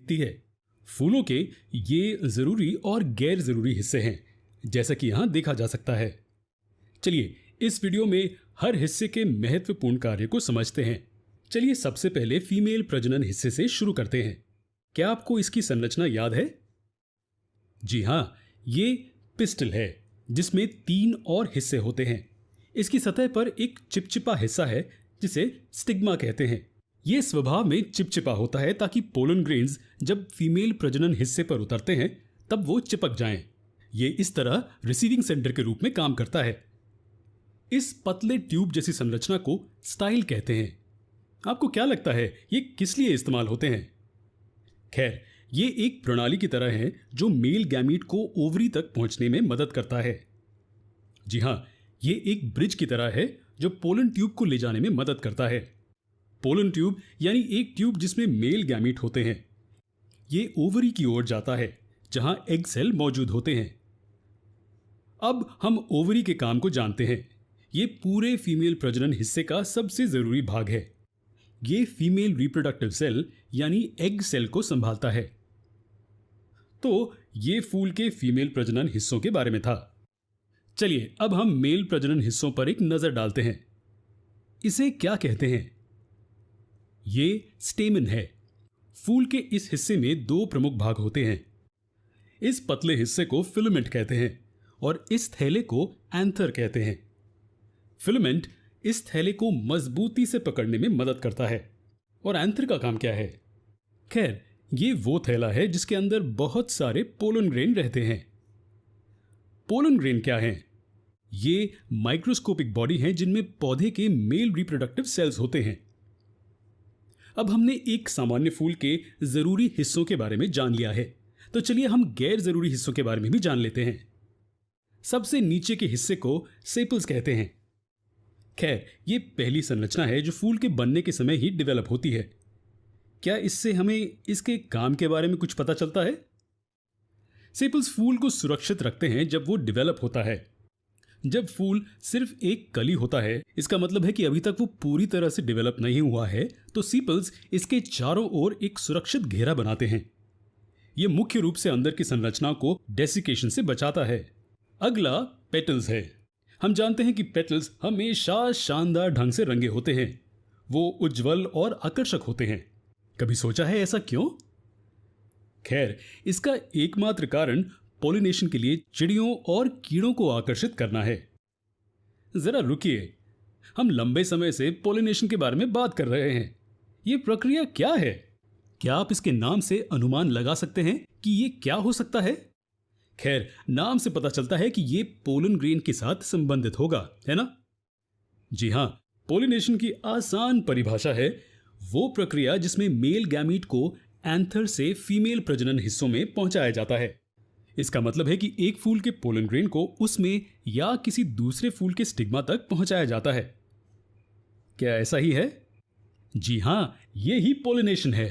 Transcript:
दिखती है। फूलों के ये जरूरी और गैर जरूरी हिस्से हैं, जैसा कि यहां देखा जा सकता है। चलिए इस वीडियो में हर हिस्से के महत्वपूर्ण कार्य को समझते हैं। चलिए सबसे पहले फीमेल प्रजनन हिस्से से शुरू करते हैं। क्या आपको इसकी संरचना याद है? जी हां, ये पिस्टल है जिसमें 3 और हिस्से होते हैं। इसकी सतह पर एक चिपचिपा हिस्सा है जिसे स्टिग्मा कहते हैं। ये स्वभाव में चिपचिपा होता है ताकि पोलन ग्रेन्स जब फीमेल प्रजनन हिस्से पर उतरते हैं तब वो चिपक जाएं। ये इस तरह रिसीविंग सेंटर के रूप में काम करता है। इस पतले ट्यूब जैसी संरचना को स्टाइल कहते हैं। आपको क्या लगता है ये किस लिए इस्तेमाल होते हैं? खैर, ये एक प्रणाली की तरह है जो मेल गैमीट को ओवरी तक पहुंचने में मदद करता है। जी हां, ये एक ब्रिज की तरह है जो पोलन ट्यूब को ले जाने में मदद करता है। पोलन ट्यूब यानी एक ट्यूब जिसमें मेल गैमीट होते हैं। ये ओवरी की ओर जाता है जहां एग सेल मौजूद होते हैं। अब हम ओवरी के काम को जानते हैं। ये पूरे फीमेल प्रजनन हिस्से का सबसे जरूरी भाग है। ये फीमेल रिप्रोडक्टिव सेल यानी एग सेल को संभालता है। तो ये फूल के फीमेल प्रजनन हिस्सों के बारे में था। चलिए अब हम मेल प्रजनन हिस्सों पर एक नजर डालते हैं। इसे क्या कहते हैं? ये स्टेमन है। फूल के इस हिस्से में 2 प्रमुख भाग होते हैं। इस पतले हिस्से को फिलामेंट कहते हैं और इस थैले को एंथर कहते हैं। फिलामेंट इस थैले को मजबूती से पकड़ने में मदद करता है। और एंथर का काम क्या है? खैर, ये वो थैला है जिसके अंदर बहुत सारे पोलन ग्रेन रहते हैं। पोलन ग्रेन क्या हैं? ये माइक्रोस्कोपिक बॉडी हैं जिनमें पौधे के मेल रिप्रोडक्टिव सेल्स होते हैं। अब हमने एक सामान्य फूल के जरूरी हिस्सों के बारे में जान लिया है, तो चलिए हम गैर जरूरी हिस्सों के बारे में भी जान लेते हैं। सबसे नीचे के हिस्से को सेपल्स कहते हैं। खैर, ये पहली संरचना है जो फूल के बनने के समय ही डेवलप होती है। क्या इससे हमें इसके काम के बारे में कुछ पता चलता है? सेपल्स फूल को सुरक्षित रखते हैं जब वो डेवलप होता है। जब फूल सिर्फ एक कली होता है, इसका मतलब है कि अभी तक वो पूरी तरह से डेवलप नहीं हुआ है, तो सेपल्स इसके चारों ओर एक सुरक्षित घेरा बनाते हैं। ये मुख्य रूप से अंदर की संरचना को डेसिकेशन से बचाता है। अगला पेटल्स है। हम जानते हैं कि पेटल्स हमेशा शानदार ढंग से रंगे होते हैं। वो उज्जवल और आकर्षक होते हैं। कभी सोचा है ऐसा क्यों? खैर, इसका एकमात्र कारण पॉलिनेशन के लिए चिड़ियों और कीड़ों को आकर्षित करना है। जरा रुकिए, हम लंबे समय से पॉलिनेशन के बारे में बात कर रहे हैं। ये प्रक्रिया क्या है? क्या आप इसके नाम से अनुमान लगा सकते हैं कि ये क्या हो सकता है? खैर, नाम से पता चलता है कि ये पोलन ग्रेन के साथ संबंधित होगा, है ना? जी हां, पॉलिनेशन की आसान परिभाषा है वो प्रक्रिया जिसमें मेल गैमीट को एंथर से फीमेल प्रजनन हिस्सों में पहुंचाया जाता है। इसका मतलब है कि एक फूल के पोलन ग्रेन को उसमें या किसी दूसरे फूल के स्टिग्मा तक पहुंचाया जाता है। क्या ऐसा ही है? जी हां, ये ही पॉलिनेशन है।